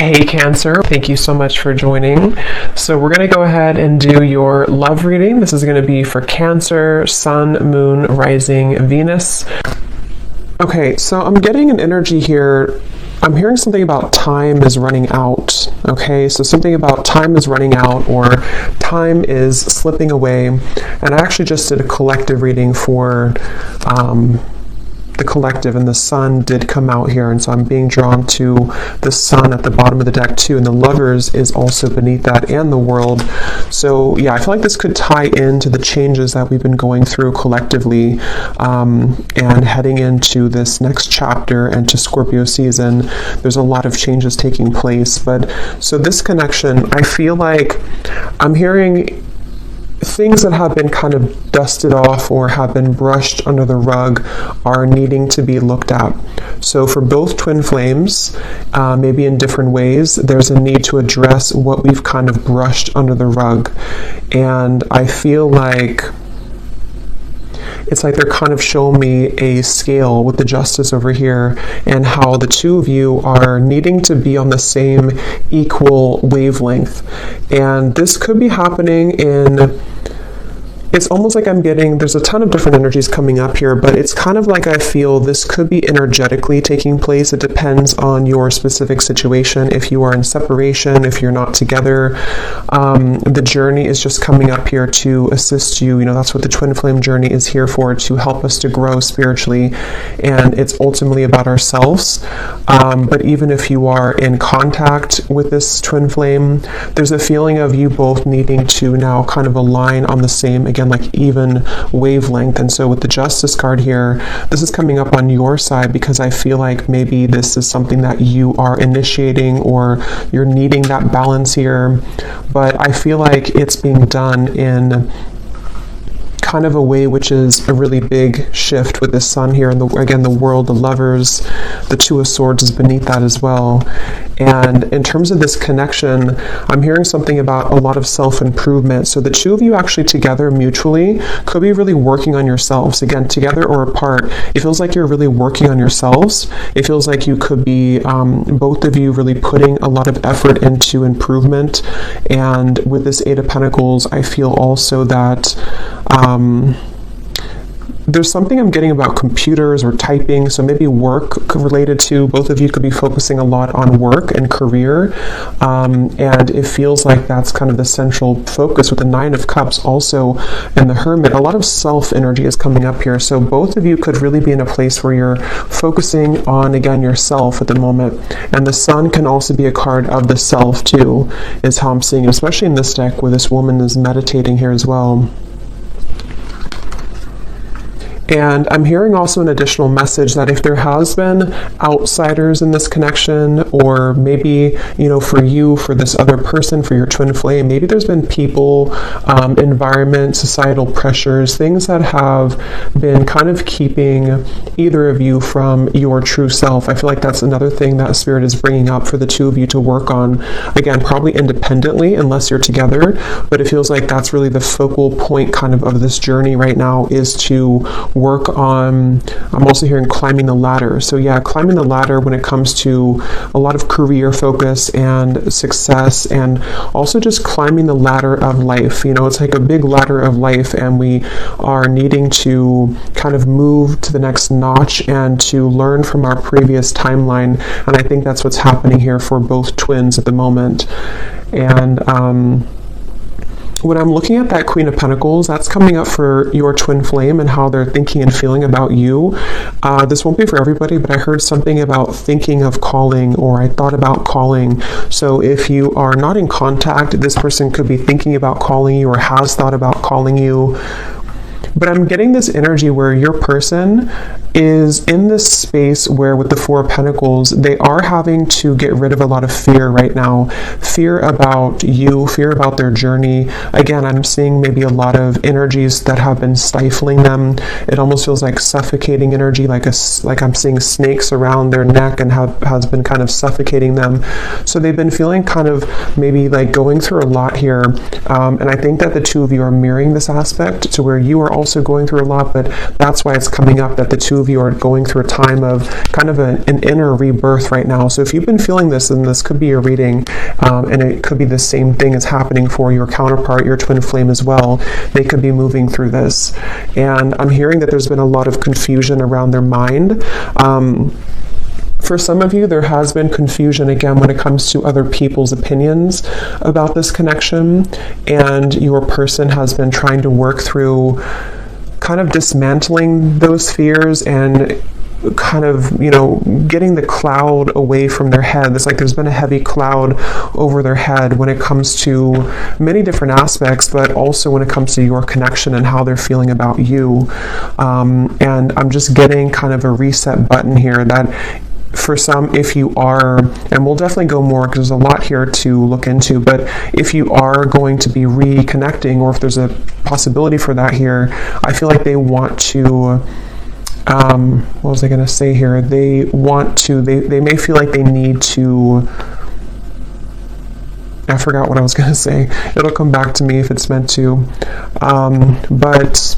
Hey Cancer, thank you so much for joining. So we're going to go ahead and do your love reading. This is going to be for Cancer, Sun, Moon, Rising, Venus. Okay, so I'm getting an energy here. I'm hearing something about time is running out. Okay, so something about time is running out or time is slipping away. And I actually just did a collective reading for the collective, and the sun did come out here, and so I'm being drawn to the sun at the bottom of the deck too, and the lovers is also beneath that, and the world. So yeah, I feel like this could tie into the changes that we've been going through collectively, and heading into this next chapter and to Scorpio season. There's a lot of changes taking place, but so this connection, I feel like I'm hearing things that have been kind of dusted off or have been brushed under the rug are needing to be looked at. So for both twin flames, maybe in different ways, there's a need to address what we've kind of brushed under the rug. And I feel like it's like they're kind of showing me a scale with the justice over here, and how the two of you are needing to be on the same equal wavelength. And this could be happening in, it's almost like I'm getting, there's a ton of different energies coming up here, but it's kind of like I feel this could be energetically taking place. It depends on your specific situation. If you are in separation, if you're not together, the journey is just coming up here to assist you. You know, that's what the twin flame journey is here for, to help us to grow spiritually. And it's ultimately about ourselves. But even if you are in contact with this twin flame, there's a feeling of you both needing to now kind of align on the same, again, like even wavelength. And so with the Justice card here, this is coming up on your side because I feel like maybe this is something that you are initiating or you're needing that balance here. But I feel like it's being done in kind of a way which is a really big shift with the sun here, and again the world, the lovers, the Two of Swords is beneath that as well. And in terms of this connection, I'm hearing something about a lot of self-improvement. So the two of you actually together mutually could be really working on yourselves, again together or apart. It feels like you're really working on yourselves. It feels like you could be both of you really putting a lot of effort into improvement. And with this Eight of Pentacles, I feel also that there's something I'm getting about computers or typing, so maybe work related to, both of you could be focusing a lot on work and career, and it feels like that's kind of the central focus with the Nine of Cups also, and the Hermit. A lot of self energy is coming up here, so both of you could really be in a place where you're focusing on, again, yourself at the moment. And the Sun can also be a card of the self too, is how I'm seeing it, especially in this deck where this woman is meditating here as well. And I'm hearing also an additional message that if there has been outsiders in this connection, or maybe, you know, for you, for this other person, for your twin flame, maybe there's been people, environment, societal pressures, things that have been kind of keeping either of you from your true self. I feel like that's another thing that Spirit is bringing up for the two of you to work on. Again, probably independently unless you're together, but it feels like that's really the focal point kind of this journey right now, is to work on, I'm also hearing climbing the ladder. So yeah, climbing the ladder when it comes to a lot of career focus and success, and also just climbing the ladder of life. You know, it's like a big ladder of life, and we are needing to kind of move to the next notch and to learn from our previous timeline. And I think that's what's happening here for both twins at the moment. And when I'm looking at that Queen of Pentacles, that's coming up for your twin flame and how they're thinking and feeling about you. This won't be for everybody, but I heard something about thinking of calling, or I thought about calling. So if you are not in contact, this person could be thinking about calling you or has thought about calling you. But I'm getting this energy where your person is in this space where, with the Four of Pentacles, they are having to get rid of a lot of fear right now. Fear about you, fear about their journey. Again, I'm seeing maybe a lot of energies that have been stifling them. It almost feels like suffocating energy, like I'm seeing snakes around their neck and has been kind of suffocating them. So they've been feeling kind of maybe like going through a lot here. And I think that the two of you are mirroring this aspect to where you are also going through a lot, but that's why it's coming up that the two of you are going through a time of kind of an inner rebirth right now. So if you've been feeling this, then this could be your reading, and it could be the same thing as happening for your counterpart, your twin flame as well. They could be moving through this. And I'm hearing that there's been a lot of confusion around their mind. For some of you, there has been confusion, again, when it comes to other people's opinions about this connection, and your person has been trying to work through kind of dismantling those fears and kind of, getting the cloud away from their head. It's like there's been a heavy cloud over their head when it comes to many different aspects, but also when it comes to your connection and how they're feeling about you. And I'm just getting kind of a reset button here that for some, if you are, and we'll definitely go more because there's a lot here to look into, but if you are going to be reconnecting, or if there's a possibility for that here, I feel like they want to, what was I going to say here? They may feel like they need to, I forgot what I was going to say. It'll come back to me if it's meant to. But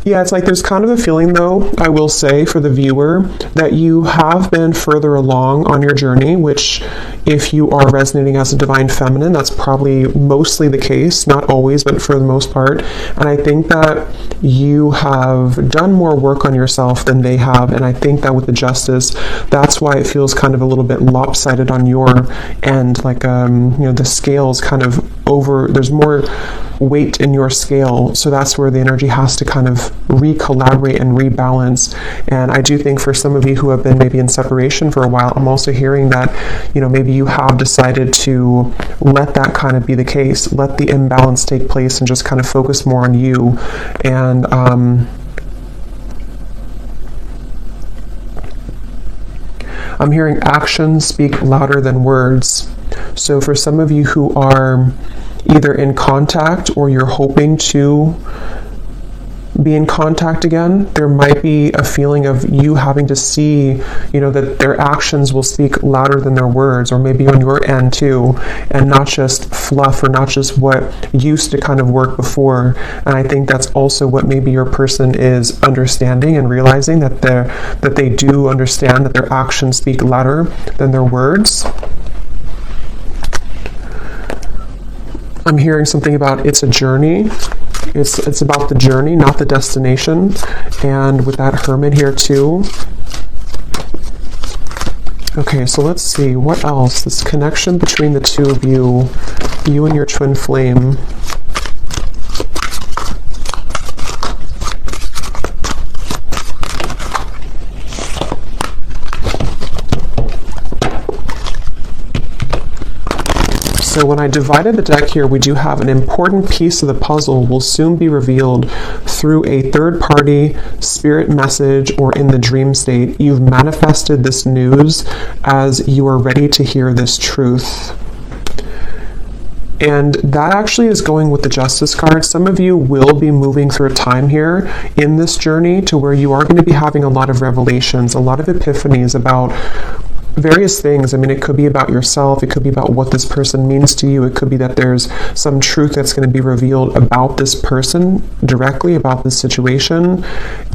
yeah, it's like there's kind of a feeling, though, I will say, for the viewer, that you have been further along on your journey, which if you are resonating as a divine feminine, that's probably mostly the case, not always, but for the most part. And I think that you have done more work on yourself than they have. And I think that with the justice, that's why it feels kind of a little bit lopsided on your end. Like, the scale's kind of over, there's more weight in your scale. So that's where the energy has to kind of re-collaborate and rebalance. And I do think for some of you who have been maybe in separation for a while, I'm also hearing that, maybe you have decided to let that kind of be the case, let the imbalance take place and just kind of focus more on you. And I'm hearing actions speak louder than words. So for some of you who are either in contact or you're hoping to be in contact again, there might be a feeling of you having to see, that their actions will speak louder than their words, or maybe on your end too, and not just fluff or not just what used to kind of work before. And I think that's also what maybe your person is understanding and realizing, that they do understand that their actions speak louder than their words. I'm hearing something about it's a journey. It's about the journey, not the destination. And with that Hermit here too. Okay, so let's see, what else? This connection between the two of you and your twin flame. So when I divided the deck here, we do have an important piece of the puzzle will soon be revealed through a third-party spirit message or in the dream state. You've manifested this news as you are ready to hear this truth. And that actually is going with the Justice card. Some of you will be moving through a time here in this journey to where you are going to be having a lot of revelations, a lot of epiphanies about various things. I mean, it could be about yourself. It could be about what this person means to you. It could be that there's some truth that's going to be revealed about this person directly, about this situation.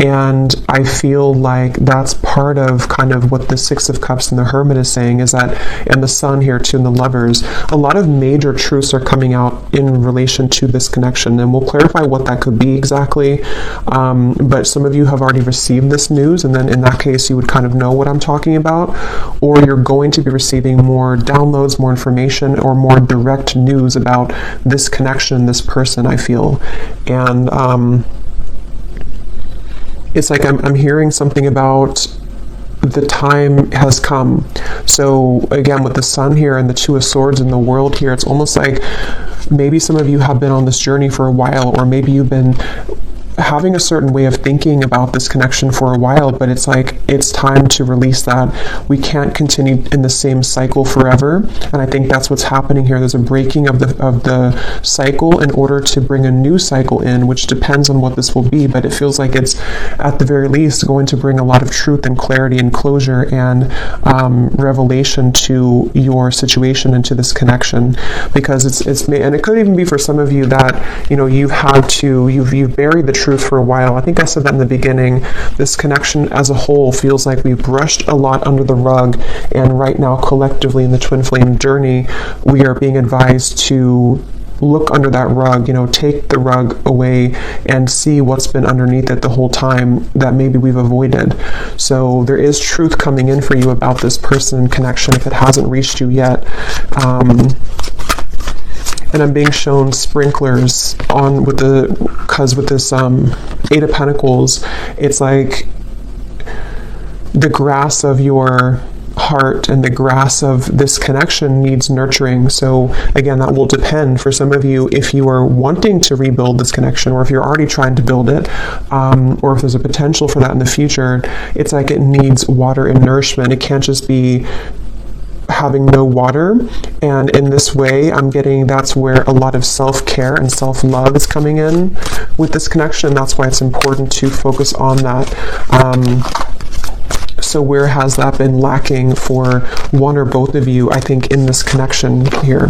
And I feel like that's part of kind of what the Six of Cups and the Hermit is saying, is that, and the Sun here too, and the Lovers, a lot of major truths are coming out in relation to this connection. And we'll clarify what that could be exactly. But some of you have already received this news, and then in that case, you would kind of know what I'm talking about. Or you're going to be receiving more downloads, more information, or more direct news about this connection, this person, I feel. And it's like I'm hearing something about the time has come. So again, with the Sun here and the Two of Swords in the World here, it's almost like maybe some of you have been on this journey for a while, or maybe you've been having a certain way of thinking about this connection for a while, but it's like it's time to release that. We can't continue in the same cycle forever, and I think that's what's happening here. There's a breaking of the cycle in order to bring a new cycle in, which depends on what this will be, but it feels like it's at the very least going to bring a lot of truth and clarity and closure and revelation to your situation and to this connection, because it's and it could even be for some of you that you've buried the truth for a while. I think I said that in the beginning. This connection as a whole feels like we've brushed a lot under the rug, and right now collectively in the twin flame journey we are being advised to look under that rug, take the rug away and see what's been underneath it the whole time that maybe we've avoided. So there is truth coming in for you about this person and connection if it hasn't reached you yet. And I'm being shown sprinklers on with this Eight of Pentacles. It's like the grass of your heart and the grass of this connection needs nurturing. So again, that will depend for some of you if you are wanting to rebuild this connection, or if you're already trying to build it, or if there's a potential for that in the future. It's like it needs water and nourishment. It can't just be having no water. And in this way, I'm getting that's where a lot of self-care and self-love is coming in with this connection. That's why it's important to focus on that. So where has that been lacking for one or both of you, I think, in this connection here?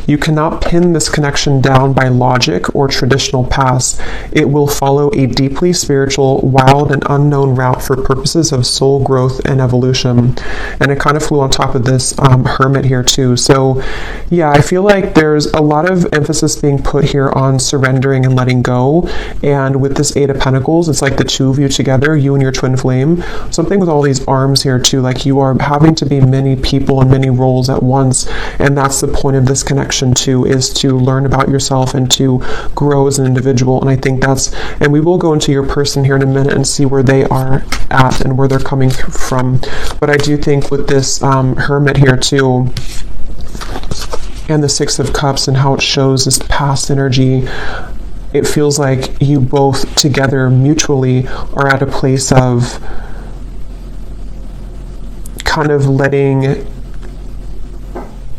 You cannot pin this connection down by logic or traditional paths. It will follow a deeply spiritual, wild, and unknown route for purposes of soul growth and evolution. And it kind of flew on top of this hermit here too. So yeah, I feel like there's a lot of emphasis being put here on surrendering and letting go. And with this Eight of Pentacles, it's like the two of you together, you and your twin flame. Something with all these arms here too, like you are having to be many people and many roles at once. And that's the point of this connection too, is to learn about yourself and to grow as an individual. And I think and we will go into your person here in a minute and see where they are at and where they're coming from. But I do think with this hermit here too, and the Six of Cups and how it shows this past energy, it feels like you both together mutually are at a place of kind of letting,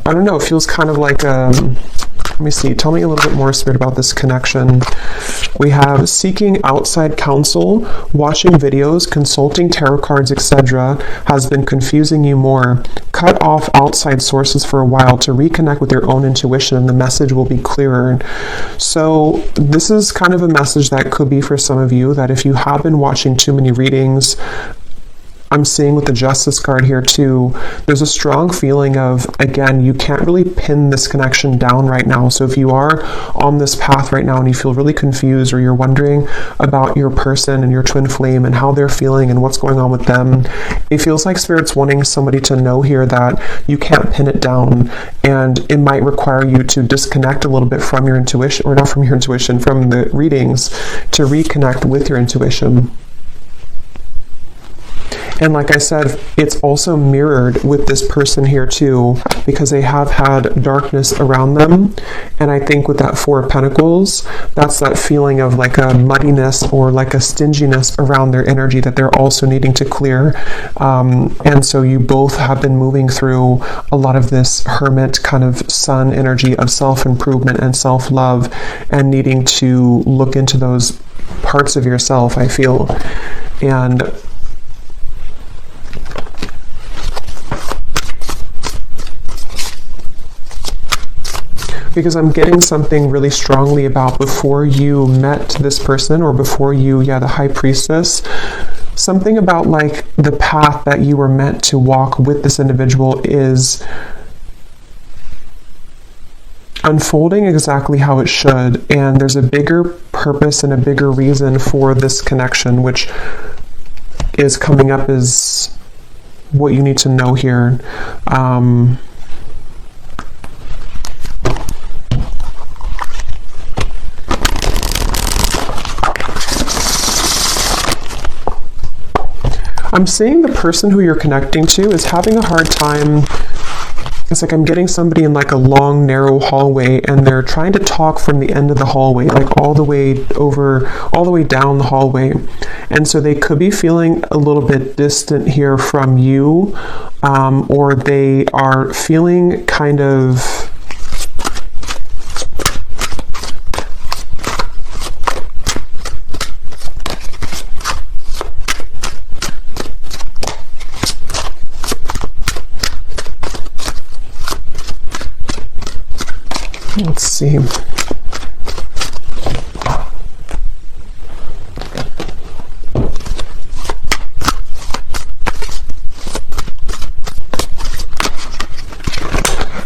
I don't know, it feels kind of like, let me see, tell me a little bit more, Spirit, about this connection. We have seeking outside counsel, watching videos, consulting tarot cards, etc. has been confusing you more. Cut off outside sources for a while to reconnect with your own intuition, and the message will be clearer. So this is kind of a message that could be for some of you, that if you have been watching too many readings, I'm seeing with the Justice card here too, there's a strong feeling of, again, you can't really pin this connection down right now. So if you are on this path right now and you feel really confused, or you're wondering about your person and your twin flame and how they're feeling and what's going on with them, it feels like Spirit's wanting somebody to know here that you can't pin it down, and it might require you to disconnect a little bit from your intuition, or not from your intuition, from the readings, to reconnect with your intuition. And like I said, it's also mirrored with this person here too, because they have had darkness around them. And I think with that Four of Pentacles, that's that feeling of like a muddiness or like a stinginess around their energy that they're also needing to clear. And so you both have been moving through a lot of this hermit kind of sun energy of self-improvement and self-love, and needing to look into those parts of yourself, I feel. And because I'm getting something really strongly about before you met this person, or before you, the High Priestess, something about like the path that you were meant to walk with this individual is unfolding exactly how it should. And there's a bigger purpose and a bigger reason for this connection, which is coming up as what you need to know here. I'm seeing the person who you're connecting to is having a hard time It's like I'm getting somebody in like a long, narrow hallway, and they're trying to talk from the end of the hallway, like all the way down the hallway. And so they could be feeling a little bit distant here from you, or they are feeling kind of... Let's see.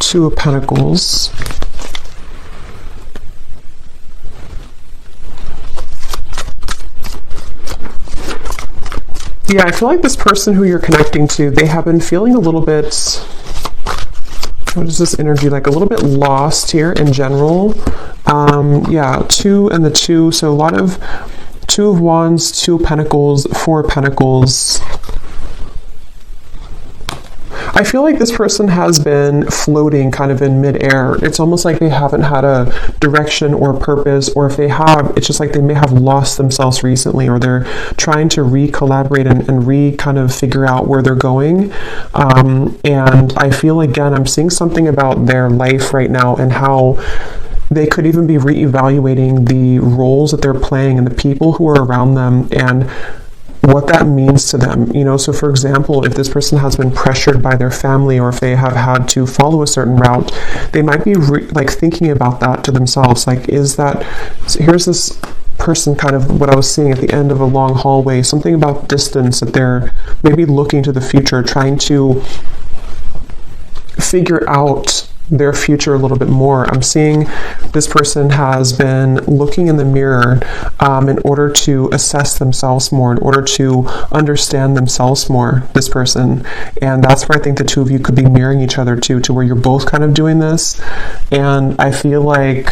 Two of Pentacles. Yeah, I feel like this person who you're connecting to, they have been feeling a little bit... What is this energy like? A little bit lost here in general. Yeah, 2 and the 2. So a lot of 2 of Wands, 2 of Pentacles, 4 of Pentacles. I feel like this person has been floating kind of in midair. It's almost like they haven't had a direction or purpose, or if they have, it's just like they may have lost themselves recently, or they're trying to re-collaborate and kind of figure out where they're going. And I feel, again, I'm seeing something about their life right now and how they could even be re-evaluating the roles that they're playing and the people who are around them and what that means to them. So for example, if this person has been pressured by their family, or if they have had to follow a certain route, they might be like thinking about that to themselves. Like, here's this person, kind of what I was seeing at the end of a long hallway, something about distance, that they're maybe looking to the future, trying to figure out their future a little bit more. I'm seeing this person has been looking in the mirror in order to assess themselves more, in order to understand themselves more, this person. And that's where I think the 2 of you could be mirroring each other to where you're both kind of doing this. And I feel like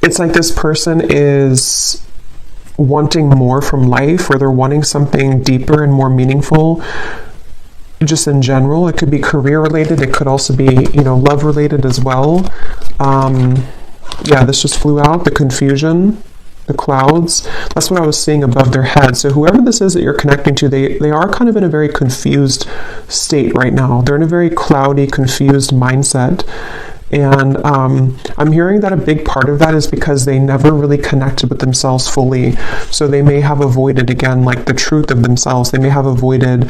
it's like this person is wanting more from life, or they're wanting something deeper and more meaningful just in general. It could be career related, it could also be love related as well. Yeah, this just flew out, the confusion, the clouds. That's what I was seeing above their head. So whoever this is that you're connecting to, they are kind of in a very confused state right now. They're in a very cloudy, confused mindset. And I'm hearing that a big part of that is because they never really connected with themselves fully. So they may have avoided, again, like the truth of themselves. They may have avoided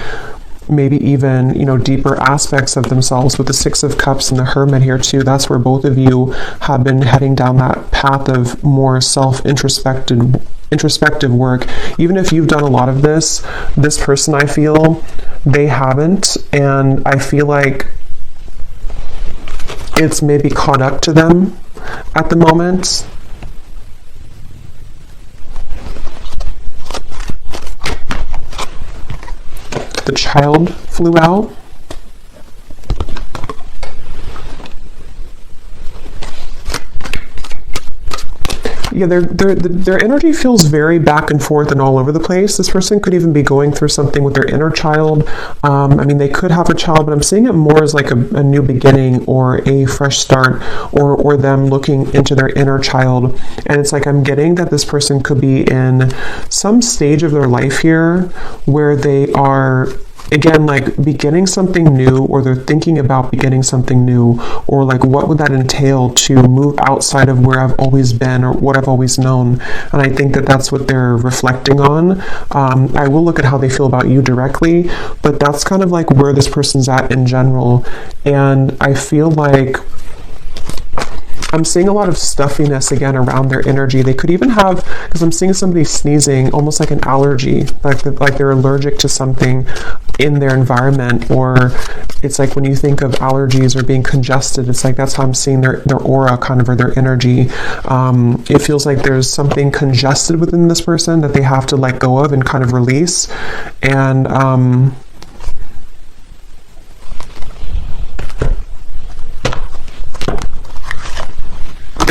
maybe even, deeper aspects of themselves. With the 6 of Cups and the Hermit here too, that's where both of you have been heading down that path of more introspective work. Even if you've done a lot of this person, I feel, they haven't. And I feel like it's maybe caught up to them at the moment. The Child flew out. Yeah, their energy feels very back and forth and all over the place. This person could even be going through something with their inner child. They could have a child, but I'm seeing it more as like a new beginning or a fresh start, or them looking into their inner child. And it's like I'm getting that this person could be in some stage of their life here where they are, again, like beginning something new, or they're thinking about beginning something new, or like what would that entail to move outside of where I've always been or what I've always known. And I think that that's what they're reflecting on. I will look at how they feel about you directly, but that's kind of like where this person's at in general. And I feel like I'm seeing a lot of stuffiness again around their energy. They could even have, because I'm seeing somebody sneezing, almost like an allergy, like they're allergic to something in their environment. Or it's like when you think of allergies or being congested, it's like that's how I'm seeing their aura kind of, or their energy. It feels like there's something congested within this person that they have to let go of and kind of release. And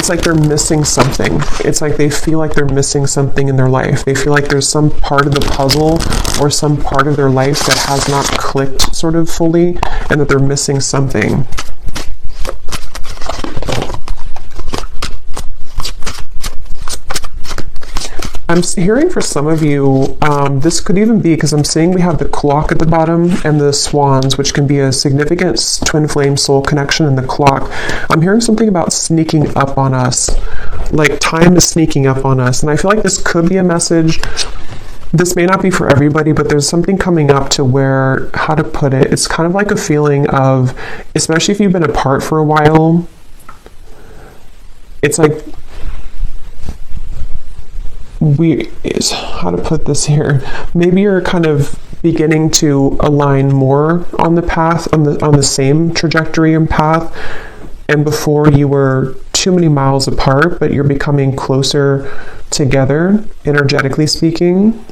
it's like they're missing something. It's like they feel like they're missing something in their life. They feel like there's some part of the puzzle or some part of their life that has not clicked sort of fully, and that they're missing something. I'm hearing for some of you, this could even be because I'm seeing we have the clock at the bottom and the swans, which can be a significant twin flame soul connection in the clock. I'm hearing something about sneaking up on us, like time is sneaking up on us. And I feel like this could be a message. This may not be for everybody, but there's something coming up to where, how to put it, it's kind of like a feeling of, especially if you've been apart for a while, it's like, how to put this here, maybe you're kind of beginning to align more on the path, on the same trajectory and path, and before you were too many miles apart, but you're becoming closer together, energetically speaking.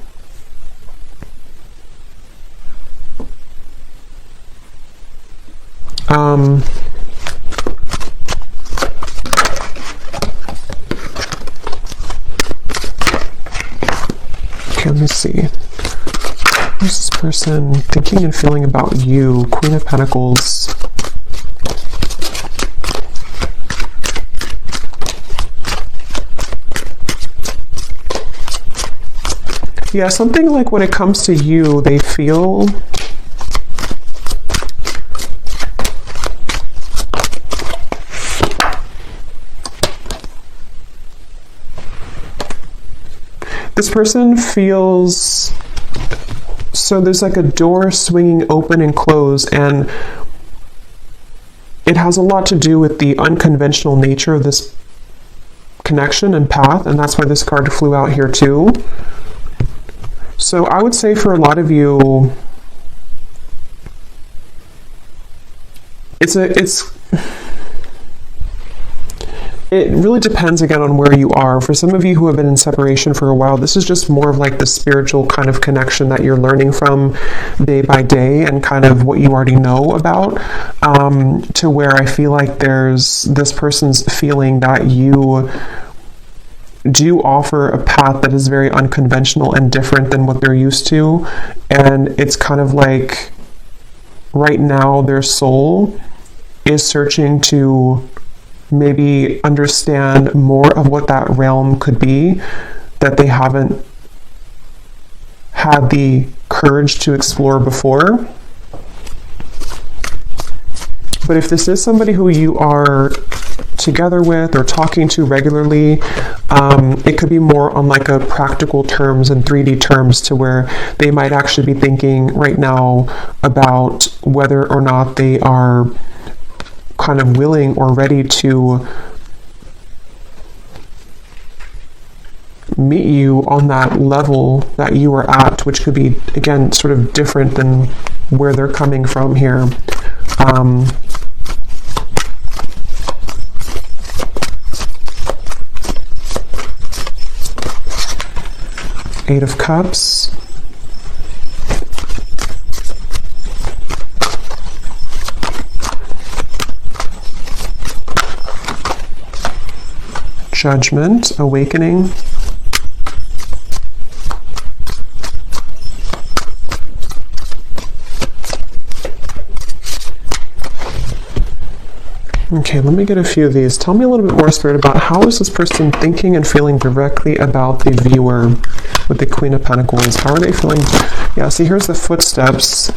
Let me see. What's this person thinking and feeling about you? Queen of Pentacles. Yeah, something like when it comes to you, they feel this person feels, so there's like a door swinging open and close, and it has a lot to do with the unconventional nature of this connection and path, and that's why this card flew out here too. So I would say for a lot of you, it really depends again on where you are. For some of you who have been in separation for a while, this is just more of like the spiritual kind of connection that you're learning from day by day and kind of what you already know about, to where I feel like there's this person's feeling that you do offer a path that is very unconventional and different than what they're used to. And it's kind of like right now their soul is searching to maybe understand more of what that realm could be that they haven't had the courage to explore before. But if this is somebody who you are together with or talking to regularly, it could be more on like a practical terms and 3D terms, to where they might actually be thinking right now about whether or not they are kind of willing or ready to meet you on that level that you are at, which could be, again, sort of different than where they're coming from here. Eight of Cups. Judgment, Awakening. Okay, let me get a few of these. Tell me a little bit more, Spirit, about how is this person thinking and feeling directly about the viewer with the Queen of Pentacles? How are they feeling? Yeah, see, here's the footsteps.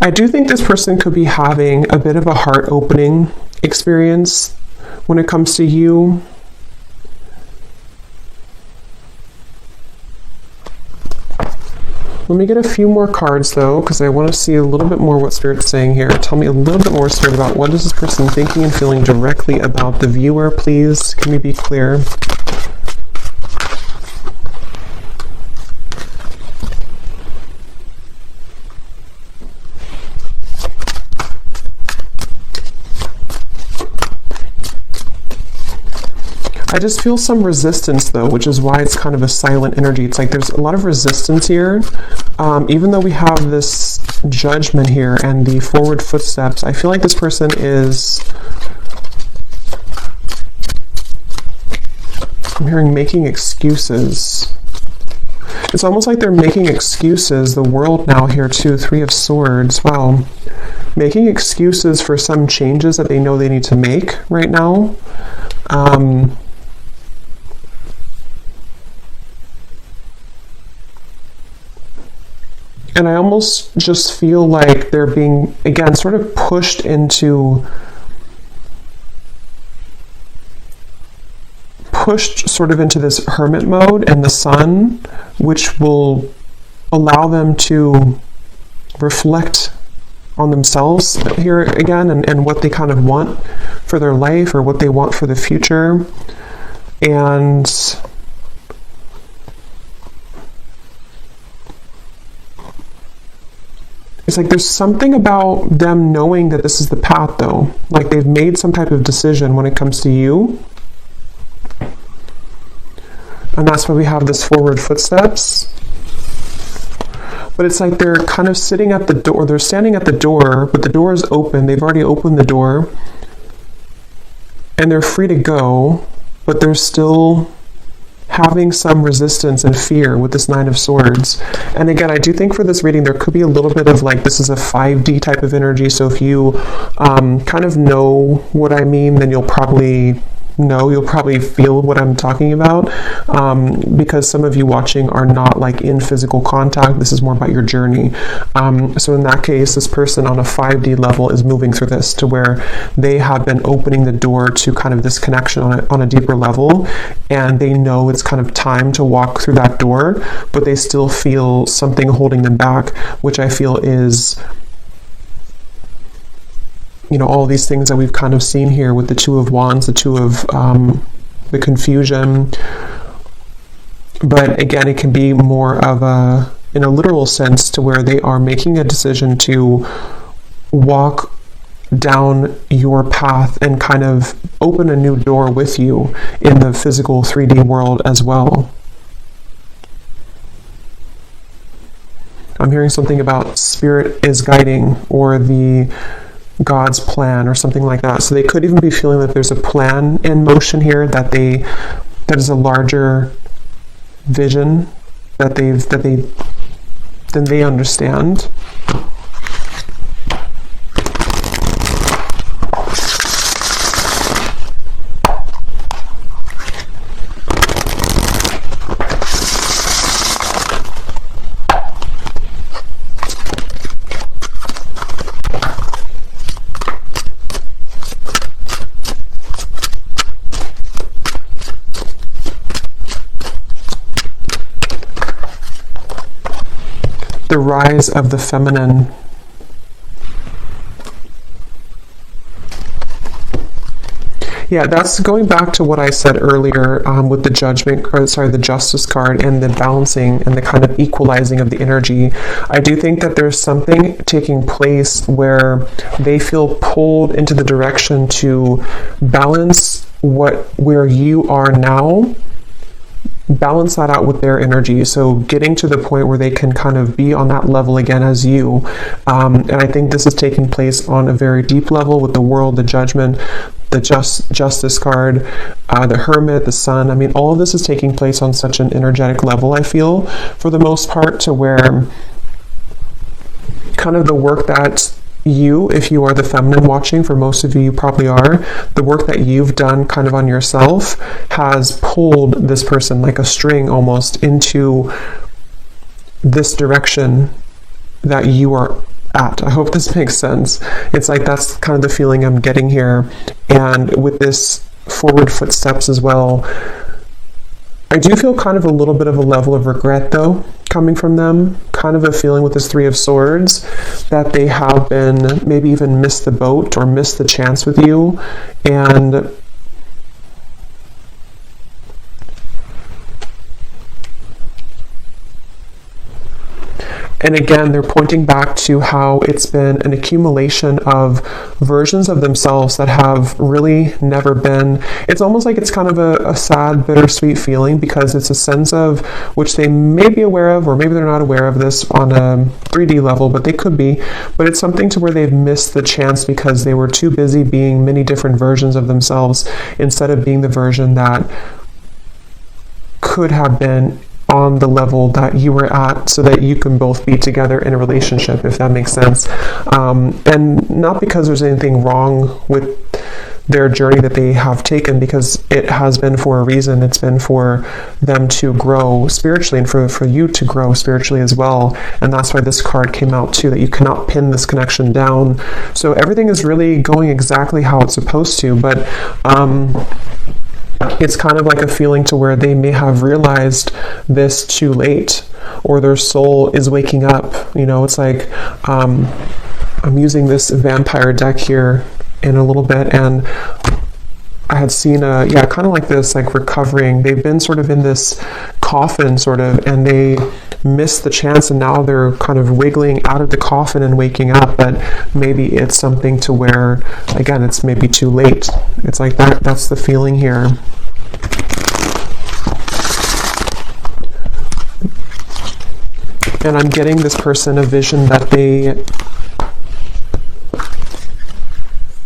I do think this person could be having a bit of a heart-opening experience when it comes to you. Let me get a few more cards, though, because I want to see a little bit more what Spirit's saying here. Tell me a little bit more, Spirit, about what is this person thinking and feeling directly about the viewer, please. Can we be clear? I just feel some resistance though, which is why it's kind of a silent energy. It's like there's a lot of resistance here. Even though we have this judgment here and the forward footsteps, I feel like this person is, I'm hearing making excuses. It's almost like they're making excuses, the world now here too, Three of Swords. Wow. Making excuses for some changes that they know they need to make right now. And I almost just feel like they're being, again, sort of pushed sort of into this hermit mode and the sun, which will allow them to reflect on themselves here again and what they kind of want for their life or what they want for the future. And it's like there's something about them knowing that this is the path though. Like they've made some type of decision when it comes to you. And that's why we have this forward footsteps. But it's like they're kind of sitting at the door, they're standing at the door, but the door is open. They've already opened the door. And they're free to go, but they're still having some resistance and fear with this Nine of Swords. And again, I do think for this reading, there could be a little bit of like, this is a 5D type of energy. So if you kind of know what I mean, then you'll probably feel what I'm talking about, because some of you watching are not like in physical contact. This is more about your journey. So in that case, this person on a 5D level is moving through this to where they have been opening the door to kind of this connection on a deeper level, and they know it's kind of time to walk through that door, but they still feel something holding them back, which I feel is, you know, all these things that we've kind of seen here with the Two of Wands, the Two of the confusion. But again, it can be more of a, in a literal sense, to where they are making a decision to walk down your path and kind of open a new door with you in the physical 3D world as well. I'm hearing something about spirit is guiding, or the God's plan, or something like that. So they could even be feeling that there's a plan in motion here, that is a larger vision that they understand. The rise of the feminine. Yeah, that's going back to what I said earlier with the the Justice card and the balancing and the kind of equalizing of the energy. I do think that there's something taking place where they feel pulled into the direction to balance where you are now, balance that out with their energy. So getting to the point where they can kind of be on that level again as you. And I think this is taking place on a very deep level with the World, the Judgment, the Justice card, the Hermit, the Sun. I mean, all of this is taking place on such an energetic level, I feel, for the most part, to where kind of the work that you, if you are the feminine watching, for most of you, you probably are, the work that you've done kind of on yourself has pulled this person like a string almost into this direction that you are at. I hope this makes sense. It's like that's kind of the feeling I'm getting here. And with this forward footsteps as well, I do feel kind of a little bit of a level of regret though coming from them, kind of a feeling with this Three of Swords that they have been maybe even missed the boat or missed the chance with you. And And again, they're pointing back to how it's been an accumulation of versions of themselves that have really never been. It's almost like it's kind of a sad, bittersweet feeling, because it's a sense of which they may be aware of, or maybe they're not aware of this on a 3D level, but they could be. But it's something to where they've missed the chance because they were too busy being many different versions of themselves instead of being the version that could have been on the level that you were at, so that you can both be together in a relationship, if that makes sense. And not because there's anything wrong with their journey that they have taken, because it has been for a reason. It's been for them to grow spiritually, and for you to grow spiritually as well. And that's why this card came out too, that you cannot pin this connection down. So everything is really going exactly how it's supposed to, but it's kind of like a feeling to where they may have realized this too late, or their soul is waking up. It's like, I'm using this vampire deck here in a little bit, and I had seen kind of like this, like recovering. They've been sort of in this coffin sort of, and they missed the chance, and now they're kind of wiggling out of the coffin and waking up. But maybe it's something to where, again, it's maybe too late. It's like that's the feeling here. And I'm getting this person a vision that they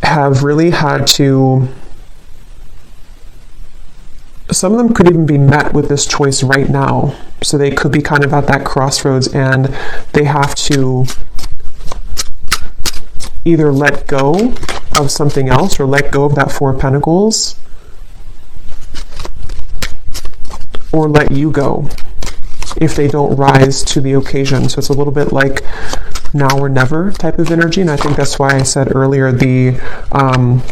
have really had to, some of them could even be met with this choice right now. So they could be kind of at that crossroads, and they have to either let go of something else, or let go of that Four of Pentacles, or let you go if they don't rise to the occasion. So it's a little bit like now or never type of energy. And I think that's why I said earlier the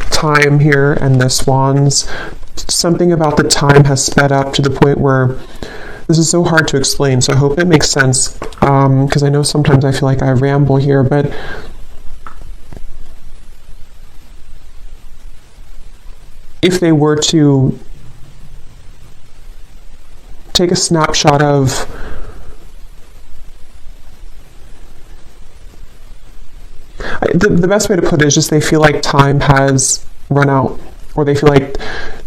time here and the swans, something about the time has sped up to the point where this is so hard to explain. So I hope it makes sense, because I know sometimes I feel like I ramble here, but if they were to take a snapshot of the best way to put it is just they feel like time has run out, or they feel like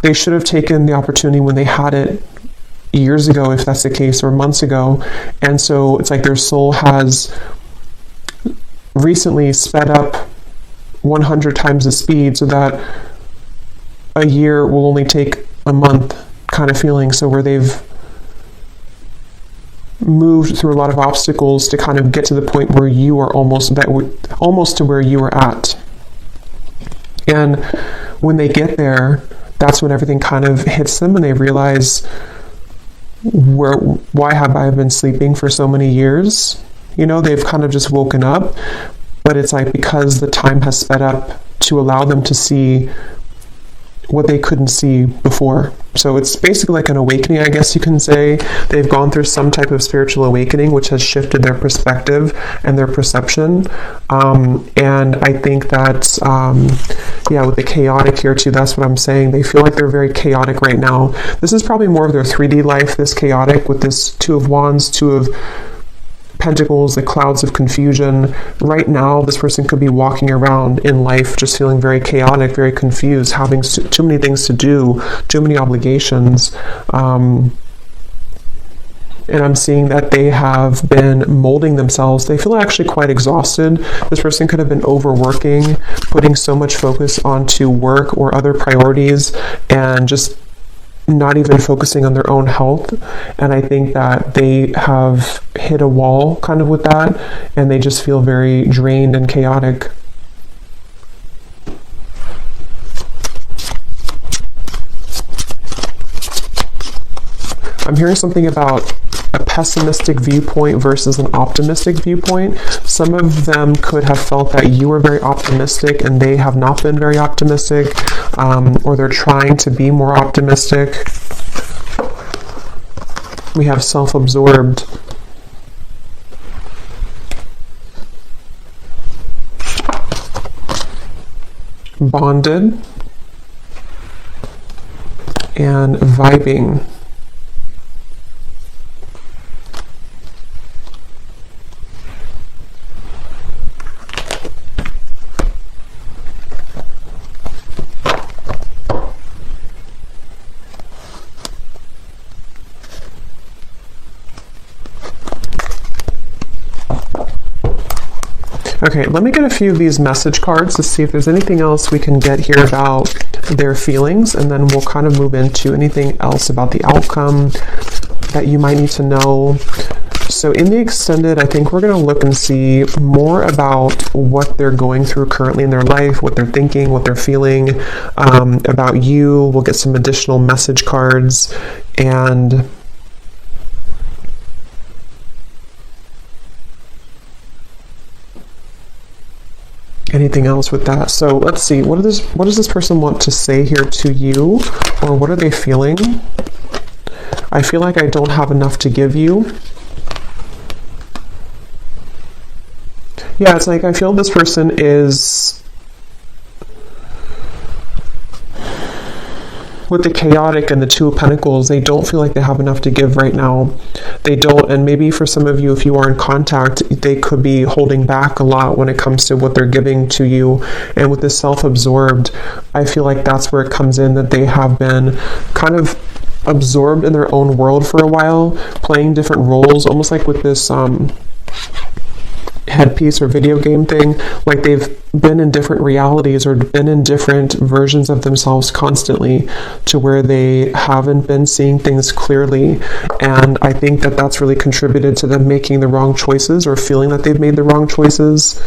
they should have taken the opportunity when they had it years ago, if that's the case, or months ago. And so it's like their soul has recently sped up 100 times the speed, so that a year will only take a month kind of feeling. So where they've moved through a lot of obstacles to kind of get to the point where you are almost to where you were at. And when they get there, that's when everything kind of hits them, and they realize, why have I been sleeping for so many years? They've kind of just woken up, but it's like because the time has sped up to allow them to see what they couldn't see before. So it's basically like an awakening, I guess you can say. They've gone through some type of spiritual awakening, which has shifted their perspective and their perception. And I think that, with the chaotic here too, that's what I'm saying. They feel like they're very chaotic right now. This is probably more of their 3D life, this chaotic, with this Two of Wands, Two of Pentacles, the clouds of confusion. Right now, this person could be walking around in life just feeling very chaotic, very confused, having too many things to do, too many obligations. And I'm seeing that they have been molding themselves. They feel actually quite exhausted. This person could have been overworking, putting so much focus onto work or other priorities, and just not even focusing on their own health. And I think that they have hit a wall kind of with that, and they just feel very drained and chaotic. I'm hearing something about a pessimistic viewpoint versus an optimistic viewpoint. Some of them could have felt that you were very optimistic and they have not been very optimistic, or they're trying to be more optimistic. We have self-absorbed. Bonded. And vibing. Okay, let me get a few of these message cards to see if there's anything else we can get here about their feelings, and then we'll kind of move into anything else about the outcome that you might need to know. So in the extended, I think we're going to look and see more about what they're going through currently in their life, what they're thinking, what they're feeling about you. We'll get some additional message cards, and anything else with that. So let's see, what does this person want to say here to you, or what are they feeling? I feel like I don't have enough to give you. Yeah, it's like I feel this person is, with the chaotic and the Two of Pentacles, they don't feel like they have enough to give right now. They don't, and maybe for some of you, if you are in contact, they could be holding back a lot when it comes to what they're giving to you. And with this self-absorbed, I feel like that's where it comes in, that they have been kind of absorbed in their own world for a while, playing different roles, almost like with this headpiece or video game thing, like they've been in different realities or been in different versions of themselves constantly, to where they haven't been seeing things clearly. And I think that that's really contributed to them making the wrong choices, or feeling that they've made the wrong choices.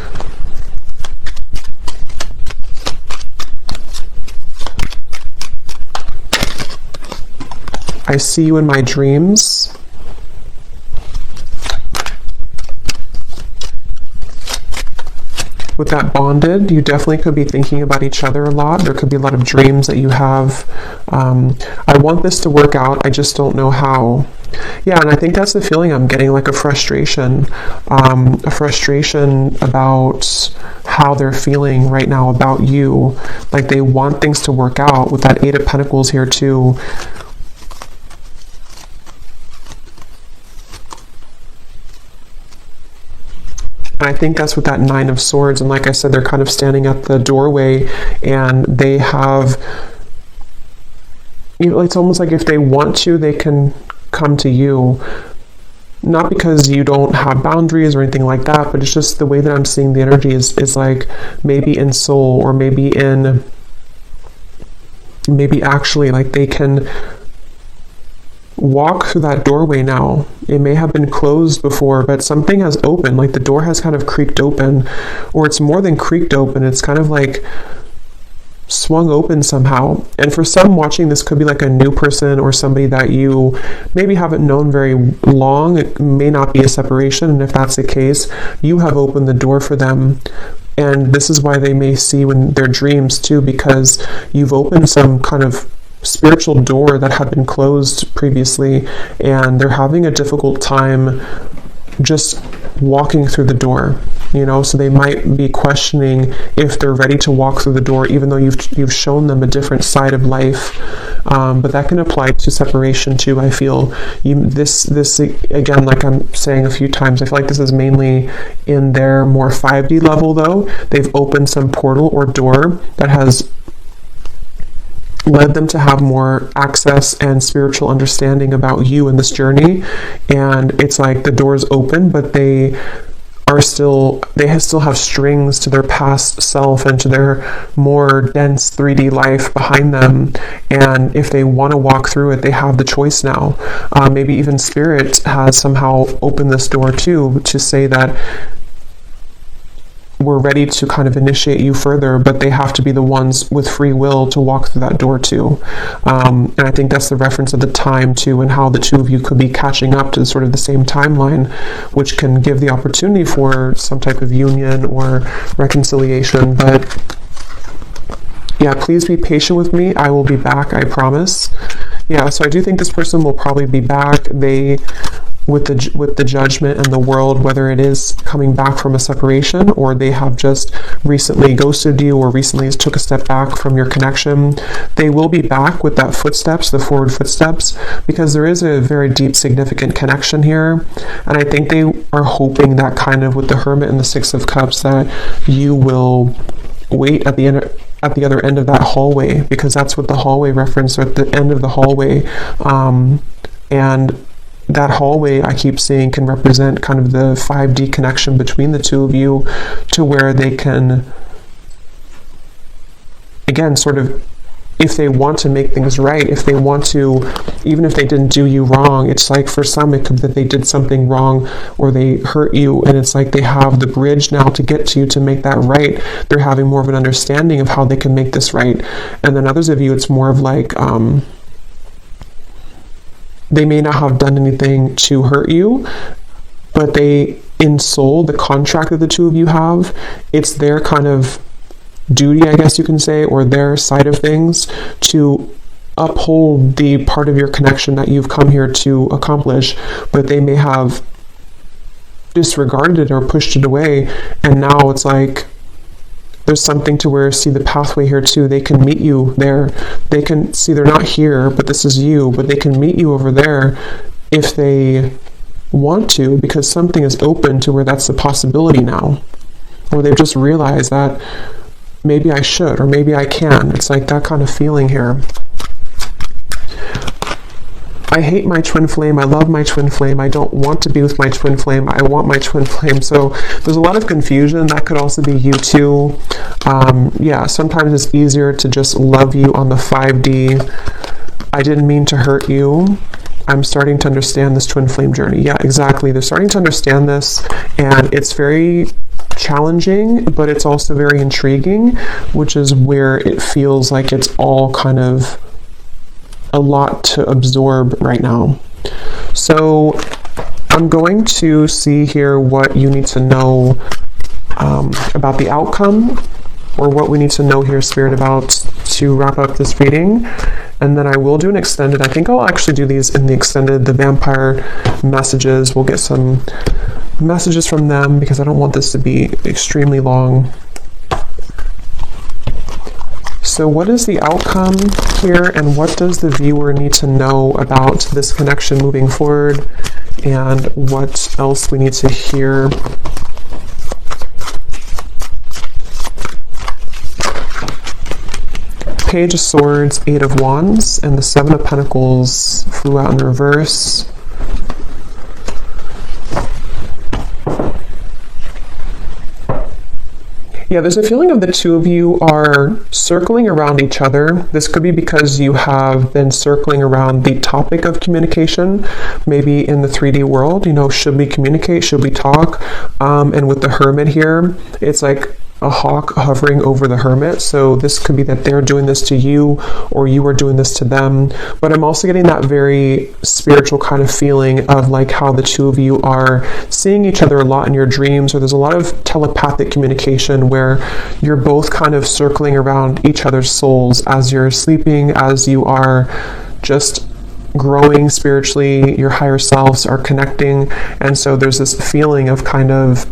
I see you in my dreams. With that bonded, you definitely could be thinking about each other a lot. There could be a lot of dreams that you have. I want this to work out, I just don't know how. Yeah, and I think that's the feeling I'm getting, like a frustration about how they're feeling right now about you. Like they want things to work out, with that Eight of Pentacles here too. And I think that's with that Nine of Swords. And like I said, they're kind of standing at the doorway, and they have, you know, it's almost like if they want to, they can come to you. Not because you don't have boundaries or anything like that, but it's just the way that I'm seeing the energy is like maybe in soul, or maybe actually like they can walk through that doorway now. It may have been closed before, but something has opened, like the door has kind of creaked open, or it's more than creaked open, it's kind of like swung open somehow. And for some watching, this could be like a new person, or somebody that you maybe haven't known very long. It may not be a separation, and if that's the case, you have opened the door for them. And this is why they may see you in their dreams too, because you've opened some kind of spiritual door that had been closed previously, and they're having a difficult time just walking through the door, you know. So they might be questioning if they're ready to walk through the door, even though you've shown them a different side of life. But that can apply to separation too. I feel this again, like I'm saying a few times, I feel like this is mainly in their more 5D level though. They've opened some portal or door that has led them to have more access and spiritual understanding about you in this journey. And it's like the door's open, but they still have strings to their past self and to their more dense 3D life behind them. And if they want to walk through it, they have the choice now. Maybe even Spirit has somehow opened this door too, to say that we're ready to kind of initiate you further, but they have to be the ones with free will to walk through that door too. And I think that's the reference of the time too, and how the two of you could be catching up to sort of the same timeline, which can give the opportunity for some type of union or reconciliation. But yeah, please be patient with me. I will be back, I promise. Yeah, so I do think this person will probably be back. They, with the Judgment and the World, whether it is coming back from a separation, or they have just recently ghosted you, or recently took a step back from your connection, they will be back with that footsteps, the forward footsteps, because there is a very deep, significant connection here. And I think they are hoping that kind of with the Hermit and the Six of Cups, that you will wait at the other end of that hallway, because that's what the hallway reference, or at the end of the hallway. And that hallway I keep seeing can represent kind of the 5D connection between the two of you, to where they can, again, sort of, if they want to make things right, if they want to, even if they didn't do you wrong, it's like for some it could be that they did something wrong or they hurt you, and it's like they have the bridge now to get to you to make that right. They're having more of an understanding of how they can make this right. And then others of you, it's more of like, they may not have done anything to hurt you, but they, in soul, the contract that the two of you have, it's their kind of duty, I guess you can say, or their side of things, to uphold the part of your connection that you've come here to accomplish, but they may have disregarded it or pushed it away, and now it's like there's something to where, see the pathway here too, they can meet you there. They can see they're not here, but this is you, but they can meet you over there if they want to, because something is open to where that's a possibility now, or they've just realized that maybe I should, or maybe I can. It's like that kind of feeling here. I hate my twin flame. I love my twin flame. I don't want to be with my twin flame. I want my twin flame. So there's a lot of confusion. That could also be you too. Yeah, sometimes it's easier to just love you on the 5D. I didn't mean to hurt you. I'm starting to understand this twin flame journey. Yeah, exactly. They're starting to understand this, and it's very challenging, but it's also very intriguing, which is where it feels like it's all kind of a lot to absorb right now. So I'm going to see here what you need to know about the outcome, or what we need to know here, Spirit, about to wrap up this reading. And then I will do an extended. I think I'll actually do these in the extended, the vampire messages. We'll get some messages from them because I don't want this to be extremely long. So what is the outcome here, and what does the viewer need to know about this connection moving forward, and what else we need to hear? Page of Swords, 8 of Wands, and the 7 of Pentacles flew out in reverse. Yeah, there's a feeling of the two of you are circling around each other. This could be because you have been circling around the topic of communication, maybe in the 3D world. You know, should we communicate? Should we talk? And with the Hermit here, it's like a hawk hovering over the Hermit. So this could be that they're doing this to you, or you are doing this to them. But I'm also getting that very spiritual kind of feeling of like how the two of you are seeing each other a lot in your dreams, or there's a lot of telepathic communication where you're both kind of circling around each other's souls as you're sleeping, as you are just growing spiritually, your higher selves are connecting. And so there's this feeling of kind of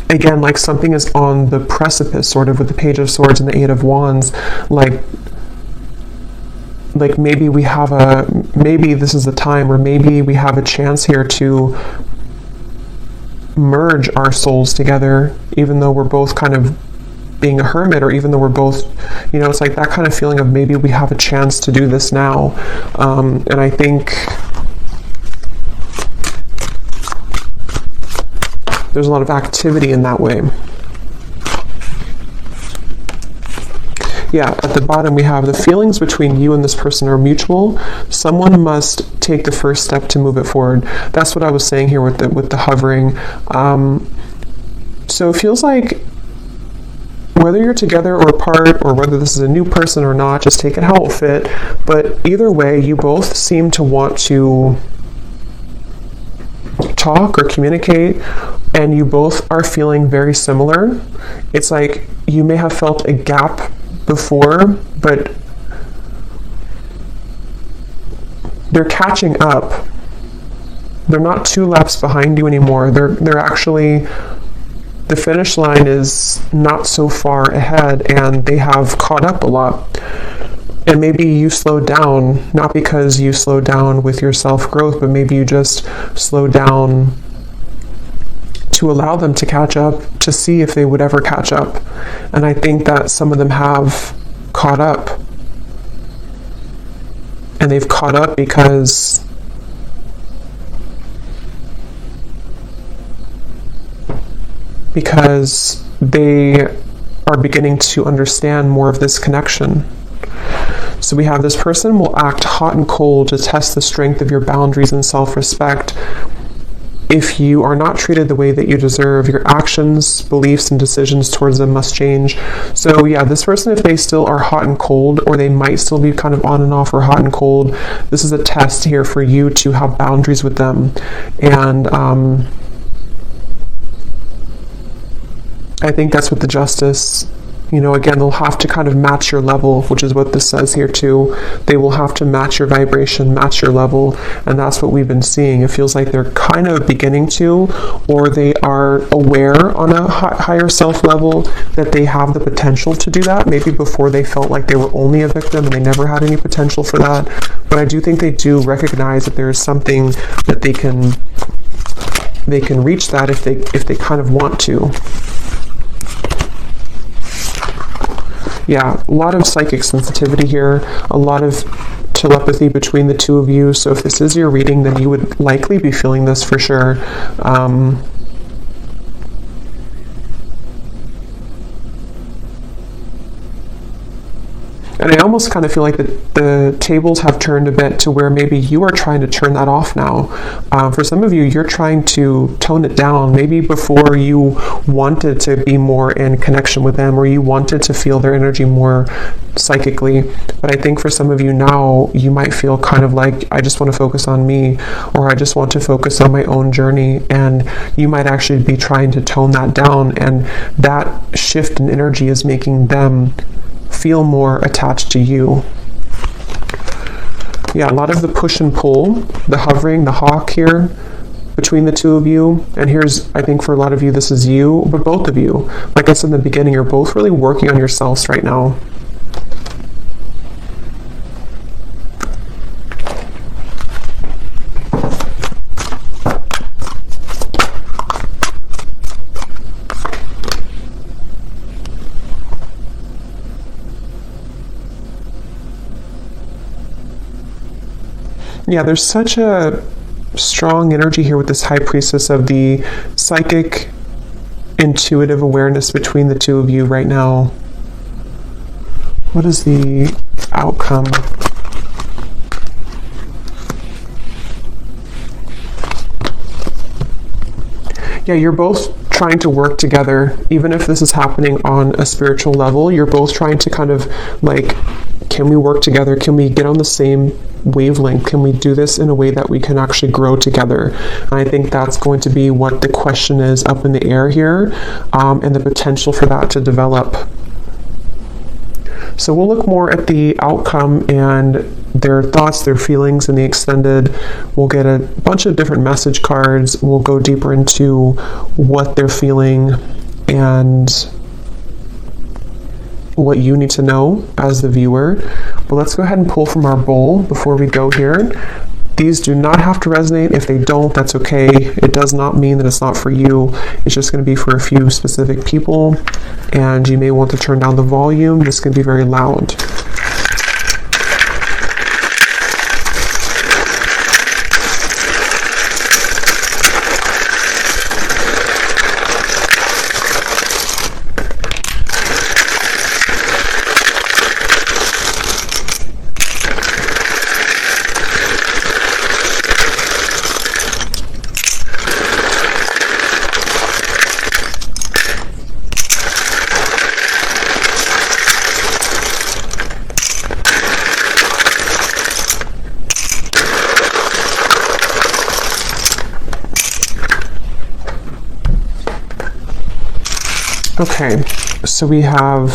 again, like something is on the precipice, sort of, with the Page of Swords and the 8 of Wands. Like maybe maybe this is the time, or maybe we have a chance here to merge our souls together, even though we're both kind of being a hermit, or even though we're both, you know, it's like that kind of feeling of maybe we have a chance to do this now. And I think there's a lot of activity in that way. Yeah, at the bottom we have the feelings between you and this person are mutual. Someone must take the first step to move it forward. That's what I was saying here with the hovering. So it feels like whether you're together or apart, or whether this is a new person or not, just take it how it will fit. But either way, you both seem to want to talk or communicate, and you both are feeling very similar. It's like you may have felt a gap before, but they're catching up. They're not 2 laps behind you anymore. They're actually, the finish line is not so far ahead, and they have caught up a lot. And maybe you slowed down, not because you slowed down with your self-growth, but maybe you just slowed down to allow them to catch up, to see if they would ever catch up. And I think that some of them have caught up. and they've caught up because they are beginning to understand more of this connection. So we have this person will act hot and cold to test the strength of your boundaries and self-respect. If you are not treated the way that you deserve, your actions, beliefs, and decisions towards them must change. So yeah, this person, if they still are hot and cold, or they might still be kind of on and off or hot and cold, this is a test here for you to have boundaries with them. And I think that's what the Justice, again, they'll have to kind of match your level, which is what this says here too. They will have to match your vibration, match your level, and that's what we've been seeing. It feels like they're kind of beginning to, or they are aware on a higher self level that they have the potential to do that. Maybe before they felt like they were only a victim and they never had any potential for that. But I do think they do recognize that there is something that they can reach that if they kind of want to. Yeah, a lot of psychic sensitivity here, a lot of telepathy between the two of you. So if this is your reading, then you would likely be feeling this for sure. And I almost kind of feel like the tables have turned a bit to where maybe you are trying to turn that off now. For some of you, you're trying to tone it down. Maybe before you wanted to be more in connection with them, or you wanted to feel their energy more psychically. But I think for some of you now, you might feel kind of like, I just want to focus on me, or I just want to focus on my own journey. And you might actually be trying to tone that down. And that shift in energy is making them feel more attached to you. Yeah, a lot of the push and pull, the hovering, the hawk here between the two of you. And here's, I think for a lot of you, this is you, but both of you, like I said in the beginning, you're both really working on yourselves right now. Yeah, there's such a strong energy here with this High Priestess of the psychic, intuitive awareness between the two of you right now. What is the outcome? Yeah, you're both trying to work together. Even if this is happening on a spiritual level, you're both trying to kind of like, can we work together? Can we get on the same wavelength? Can we do this in a way that we can actually grow together? And I think that's going to be what the question is up in the air here, and the potential for that to develop. So we'll look more at the outcome and their thoughts, their feelings in the extended. We'll get a bunch of different message cards. We'll go deeper into what they're feeling and what you need to know as the viewer. But let's go ahead and pull from our bowl before we go here. These do not have to resonate. If they don't, that's okay. It does not mean that it's not for you. It's just going to be for a few specific people, and you may want to turn down the volume. This can be very loud. Okay, so we have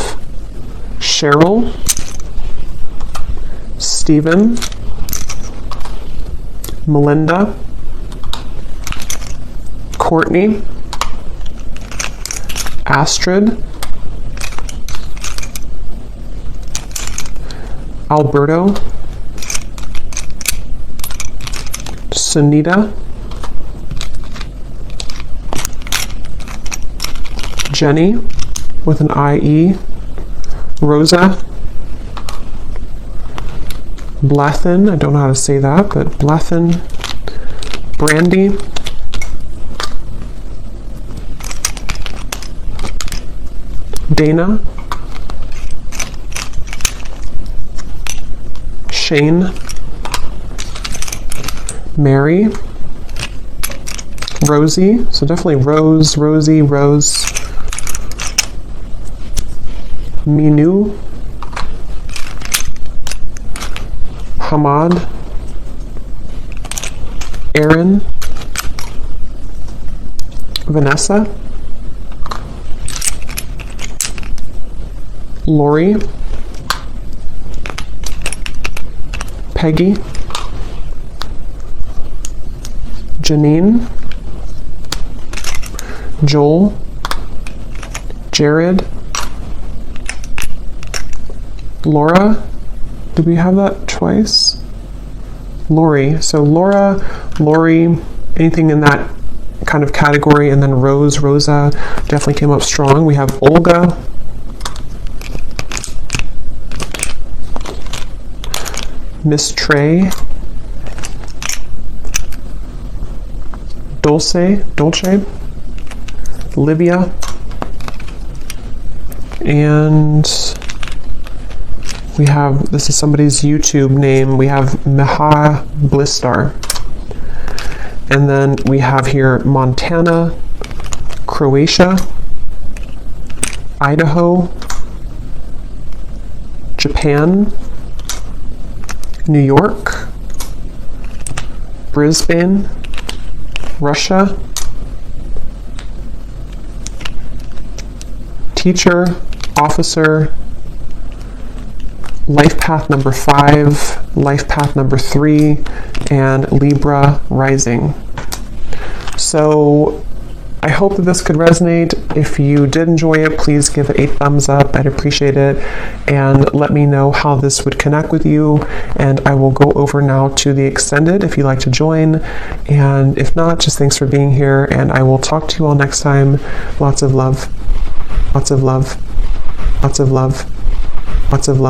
Cheryl, Stephen, Melinda, Courtney, Astrid, Alberto, Sunita, Jenny with an IE, Rosa, Blethen, I don't know how to say that, but Blethen, Brandy, Dana, Shane, Mary, Rosie, so definitely Rose, Rosie, Rose, Minu, Hamad, Aaron, Vanessa, Lori, Peggy, Janine, Joel, Jared, Laura, did we have that twice? Lori, so Laura, Lori, anything in that kind of category, and then Rose, Rosa definitely came up strong. We have Olga, Miss Trey, Dolce, Livia, and we have, this is somebody's YouTube name, we have Meha Blistar. And then we have here Montana, Croatia, Idaho, Japan, New York, Brisbane, Russia, teacher, officer, life path number 5, life path number 3, and Libra rising. So I hope that this could resonate. If you did enjoy it, please give it a thumbs up. I'd appreciate it. And let me know how this would connect with you. And I will go over now to the extended if you'd like to join. And if not, just thanks for being here. And I will talk to you all next time. Lots of love. Lots of love. Lots of love. Lots of love.